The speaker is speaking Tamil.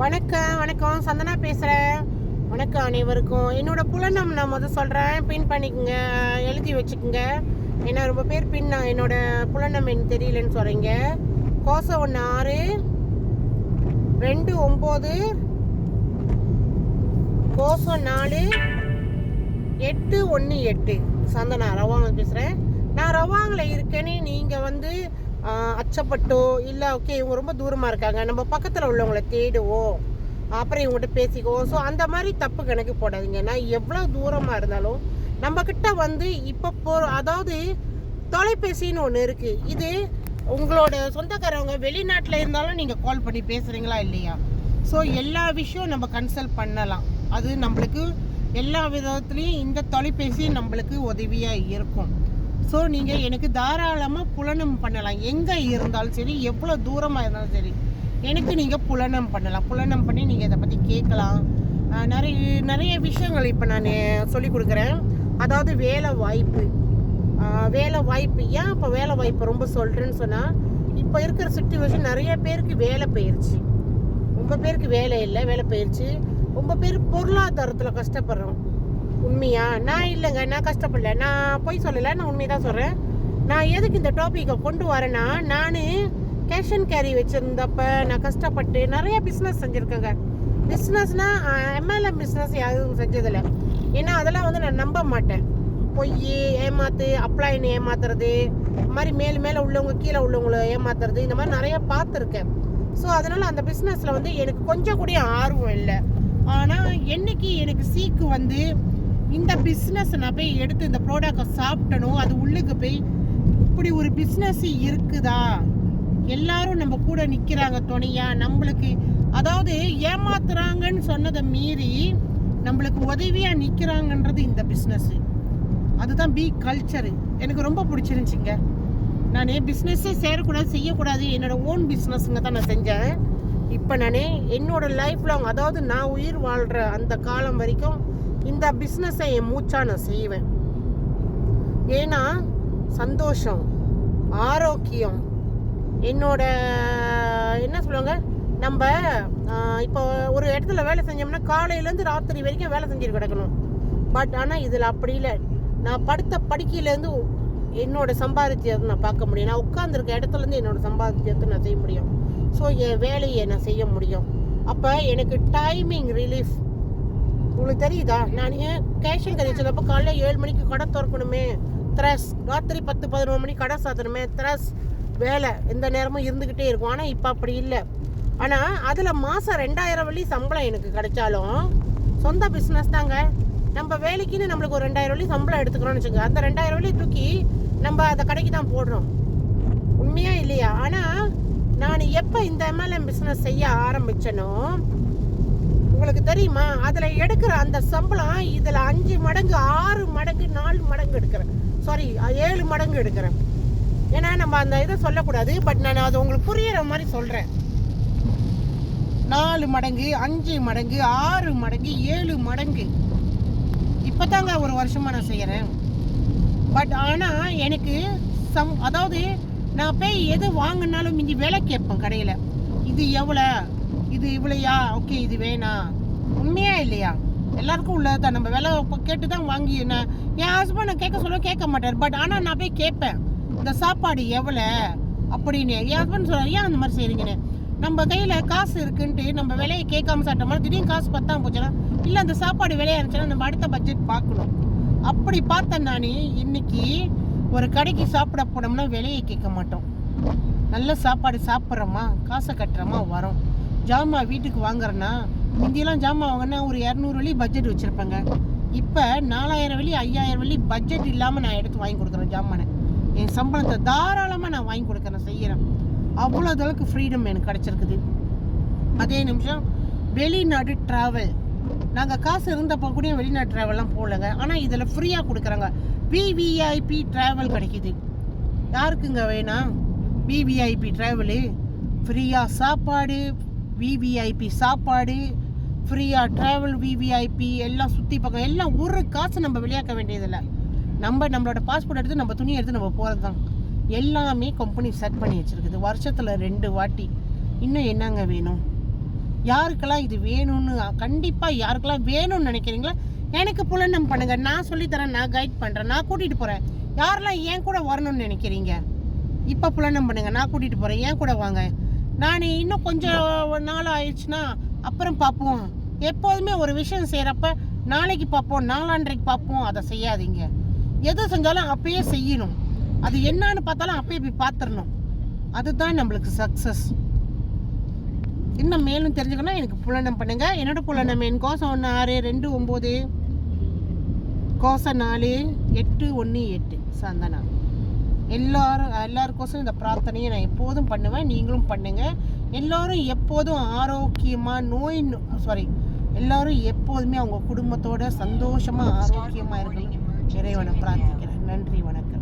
வணக்கம் சந்தனா பேசுகிறேன். வணக்கம் அனைவருக்கும். என்னோட புலனம் நான் முதல் சொல்கிறேன், பின் பண்ணிக்கோங்க, எழுதி வச்சுக்கோங்க. ஏன்னா ரொம்ப பேர் என்னோட புலனம் எனக்கு தெரியலன்னு சொல்கிறீங்க. கோசம் 1 6 2 9 கோசம் 4 8 1 8. சந்தனா ரவாங்க பேசுகிறேன். நான் ரவாங்கில் இருக்கேன்னு நீங்கள் அச்சப்பட்டோ இல்லை ஓகே இவங்க ரொம்ப தூரமாக இருக்காங்க, நம்ம பக்கத்தில் உள்ளவங்களை தேடுவோம், அப்புறம் இவங்ககிட்ட பேசிக்குவோம். ஸோ அந்த மாதிரி தப்பு கணக்கு போடாதீங்க. நான் எவ்வளோ தூரமாக இருந்தாலும் நம்மக்கிட்ட இப்போ அதாவது தொலைபேசின்னு ஒன்று இருக்குது. இது உங்களோட சொந்தக்காரவங்க வெளிநாட்டில் இருந்தாலும் நீங்கள் கால் பண்ணி பேசுகிறீங்களா இல்லையா? ஸோ எல்லா விஷயம் நம்ம கன்சல்ட் பண்ணலாம். அது நம்மளுக்கு எல்லா விதத்துலேயும் இந்த தொலைபேசி நம்மளுக்கு உதவியாக இருக்கும். ஸோ நீங்கள் எனக்கு தாராளமாக புலனம் பண்ணலாம். எங்கே இருந்தாலும் சரி, எவ்வளோ தூரமாக இருந்தாலும் சரி, எனக்கு நீங்கள் புலனம் பண்ணலாம். புலனம் பண்ணி நீங்கள் இதை பற்றி கேட்கலாம். நிறைய விஷயங்கள் இப்போ நான் சொல்லி கொடுக்குறேன். அதாவது வேலை வாய்ப்பு ஏன் இப்போ வேலை வாய்ப்பு ரொம்ப சொல்கிறேன்னு சொன்னால், இப்போ இருக்கிற சுச்சுவேஷன் நிறைய பேருக்கு வேலை போயிடுச்சு. ரொம்ப பேருக்கு வேலை இல்லை, வேலை போயிடுச்சு. ரொம்ப பேர் பொருளாதாரத்தில் கஷ்டப்படுறோம். உண்மையா? நான் இல்லைங்க, நான் கஷ்டப்படல, நான் பொய் சொல்லலை, நான் உண்மையை தான் சொல்கிறேன். நான் எதுக்கு இந்த டாப்பிக்கை கொண்டு வரேன்னா, நான் கேஷ் அண்ட் கேரி வச்சுருந்தப்ப நான் கஷ்டப்பட்டு நிறைய பிஸ்னஸ் செஞ்சுருக்கேங்க. பிஸ்னஸ்னால் எம்எல்எம் பிஸ்னஸ் யாரும் செஞ்சதில்லை. ஏன்னா அதெல்லாம் நான் நம்ப மாட்டேன். பொய், ஏமாத்து, அப்ளைன்னு ஏமாத்துறது, இந்த மாதிரி மேலே உள்ளவங்க கீழே உள்ளவங்களை ஏமாத்துறது, இந்த மாதிரி நிறைய பார்த்துருக்கேன். ஸோ அதனால் அந்த பிஸ்னஸில் எனக்கு கொஞ்சம் கூட ஆர்வம் இல்லை. ஆனால் என்னைக்கு எனக்கு சீக்கு இந்த பிஸ்னஸ் நான் போய் எடுத்து இந்த ப்ராடக்டை சாப்பிட்டனோ, அது உள்ளுக்கு போய் இப்படி ஒரு பிஸ்னஸ் இருக்குதா, எல்லாரும் நம்ம கூட நிற்கிறாங்க துணையா, நம்மளுக்கு அதாவது ஏமாத்துறாங்கன்னு சொன்னதை மீறி நம்மளுக்கு உதவியாக நிற்கிறாங்கன்றது இந்த பிஸ்னஸ்ஸு. அதுதான் பி கல்ச்சரு. எனக்கு ரொம்ப பிடிச்சிருந்துச்சிங்க. நான் பிஸ்னஸ்ஸே சேரக்கூடாது, செய்யக்கூடாது, என்னோடய ஓன் பிஸ்னஸ்ங்க தான் நான் செஞ்சேன். இப்போ நான் என்னோட லைஃப் லாங், அதாவது நான் உயிர் வாழ்கிற அந்த காலம் வரைக்கும் இந்த பிஸ்னஸை என் மூச்சா நான் செய்வேன். ஏன்னா சந்தோஷம், ஆரோக்கியம், என்னோட என்ன சொல்லுவாங்க, நம்ம இப்போ ஒரு இடத்துல வேலை செஞ்சோம்னா காலையிலேருந்து ராத்திரி வரைக்கும் வேலை செஞ்சுட்டு கிடக்கணும். பட் ஆனால் இதில் அப்படி இல்லை. நான் படுத்த படுக்கையிலேருந்து என்னோட சம்பாதிச்சதை நான் பார்க்க முடியும். நான் உட்காந்துருக்க இடத்துலேருந்து என்னோட சம்பாதிச்சதை நான் செய்ய முடியும். ஸோ என் வேலையை நான் செய்ய முடியும். அப்போ எனக்கு டைமிங் ரிலீஃப். உங்களுக்கு தெரியுதா? நான் கேஷ் அண்ட் கேரி வச்சதப்போ காலையில் 7 மணிக்கு கடை திறக்கணுமே, த்ரெஸ், ராத்திரி 10-11 மணிக்கு கடை சாத்தணுமே, த்ரெஸ், வேலை எந்த நேரமும் இருந்துக்கிட்டே இருக்கும். ஆனால் இப்போ அப்படி இல்லை. ஆனால் அதில் மாதம் 2000 வெள்ளி சம்பளம் எனக்கு கிடைச்சாலும் சொந்த பிஸ்னஸ் தாங்க. நம்ம வேலைக்குன்னு நம்மளுக்கு ஒரு 2000 வெள்ளி சம்பளம் எடுத்துக்கிறோம்னு வச்சுக்கோங்க. அந்த 2000 வெள்ளி தூக்கி நம்ம அந்த கடைக்கு தான் போடுறோம். உண்மையா இல்லையா? ஆனால் நான் எப்போ இந்த எம்எல்எம் பிஸ்னஸ் செய்ய ஆரம்பித்தேனோ, உங்களுக்கு தெரியுமா, அதில் எடுக்கிற அந்த சம்பளம் இதில் 5 மடங்கு 6 மடங்கு 4 மடங்கு எடுக்கிறேன். சாரி, 7 மடங்கு எடுக்கிறேன். ஏன்னா நம்ம அந்த இதை சொல்லக்கூடாது, பட் நான் அது உங்களுக்கு புரியிற மாதிரி சொல்கிறேன். 4 மடங்கு 5 மடங்கு 6 மடங்கு 7 மடங்கு இப்போ தாங்க ஒரு வருஷமாக நான் செய்கிறேன். பட் ஆனால் எனக்கு அதாவது நான் போய் எது வாங்கினாலும் மிஞ்சி விலை கேட்பேன் கடையில். இது எவ்வளோ, இது இவ்வளையா, ஓகே இது வேணாம். உண்மையா இல்லையா? எல்லாருக்கும் உள்ளது தான். நம்ம விலை கேட்டு தான் வாங்கி என் ஹஸ்பண்ட் நான் கேட்க சொல்ல கேட்க மாட்டார். பட் ஆனால் நான் போய் கேட்பேன், இந்த சாப்பாடு எவ்வளோ அப்படின்னு. என் ஹஸ்பண்ட் சொல்கிறார், ஏன் அந்த மாதிரி செய்கிறீங்கன்னு. நம்ம கையில் காசு இருக்குன்ட்டு நம்ம விலையை கேட்காம சாப்பிட்டோம்னா திடீர்னு காசு பத்தாம போச்சுன்னா, இல்லை அந்த சாப்பாடு விலையாக இருந்துச்சுன்னா நம்ம அடுத்த பட்ஜெட் பார்க்கணும். அப்படி பார்த்தேன் நான். இன்னைக்கு ஒரு கடைக்கு சாப்பிட போனோம்னா விலையை கேட்க மாட்டோம். நல்ல சாப்பாடு சாப்பிட்றோமா, காசை கட்டுறோமா, வரோம். ஜாமான் வீட்டுக்கு வாங்குறேன்னா, முந்தியெல்லாம் ஜாமான் வாங்கினா ஒரு 200 வெள்ளி பட்ஜெட் வச்சுருப்பேங்க. இப்போ 4000 வெள்ளி 5000 வெள்ளி பட்ஜெட் இல்லாமல் நான் எடுத்து வாங்கி கொடுக்குறேன் ஜாமானை. என் சம்பளத்தை தாராளமாக நான் வாங்கி கொடுக்குறேன், செய்கிறேன். அவ்வளோ அளவுக்கு ஃப்ரீடம் எனக்கு கிடச்சிருக்குது. அதே நிமிஷம் வெளிநாடு ட்ராவல், நாங்கள் காசு இருந்தப்போ கூட வெளிநாட்டு ட்ராவல்லாம் போகலைங்க. ஆனால் இதில் ஃப்ரீயாக கொடுக்குறாங்க. விவிஐபி ட்ராவல் கிடைக்கிது. யாருக்குங்க வேணாம் விவிஐபி ட்ராவலு? ஃப்ரீயாக சாப்பாடு, விவிஐபி சாப்பாடு, ஃப்ரீயாக ட்ராவல், விவிஐபி எல்லாம் சுற்றி பக்கம் எல்லாம் ஒரு காசு நம்ம வெளியாக்க வேண்டியதில்லை. நம்மளோட பாஸ்போர்ட் எடுத்து நம்ம துணி எடுத்து நம்ம போகிறது தான். எல்லாமே கம்பெனி செட் பண்ணி வச்சுருக்குது. வருஷத்தில் 2 வாட்டி. இன்னும் என்னங்க வேணும்? யாருக்கெல்லாம் இது வேணும்னு கண்டிப்பாக யாருக்கெல்லாம் வேணும்னு நினைக்கிறீங்களா எனக்கு புலனம் பண்ணுங்க. நான் சொல்லித்தரேன், நான் கைட் பண்ணுறேன், நான் கூட்டிகிட்டு போகிறேன். யாரெல்லாம் ஏன் கூட வரணும்னு நினைக்கிறீங்க இப்போ புலனம் பண்ணுங்க, நான் கூட்டிகிட்டு போகிறேன், ஏன் கூட வாங்க. நான் இன்னும் கொஞ்சம் நாள் ஆயிடுச்சுன்னா அப்புறம் பார்ப்போம். எப்போதுமே ஒரு விஷயம் செய்கிறப்ப நாளைக்கு பார்ப்போம், நாளான்றைக்கு பார்ப்போம், அதை செய்யாதீங்க. எது செஞ்சாலும் அப்பயே செய்யணும். அது என்னன்னு பார்த்தாலும் அப்பயே போய் பார்த்துடணும். அதுதான் நம்மளுக்கு சக்ஸஸ். இன்னும் மேலும் தெரிஞ்சுக்கணும் எனக்கு புலனம் பண்ணுங்க. என்னோட புலனம் என் கோசம் 1629 கோசம் 481 சந்தனா. எல்லாருக்கோசம் இந்த பிரார்த்தனையை நான் எப்போதும் பண்ணுவேன், நீங்களும் பண்ணுங்க. எல்லோரும் எப்போதும் ஆரோக்கியமாக எல்லாரும் எப்போதுமே அவங்க குடும்பத்தோட சந்தோஷமாக ஆரோக்கியமாக இருக்கணும். இறைவனை பிரார்த்திக்கிறேன். நன்றி, வணக்கம்.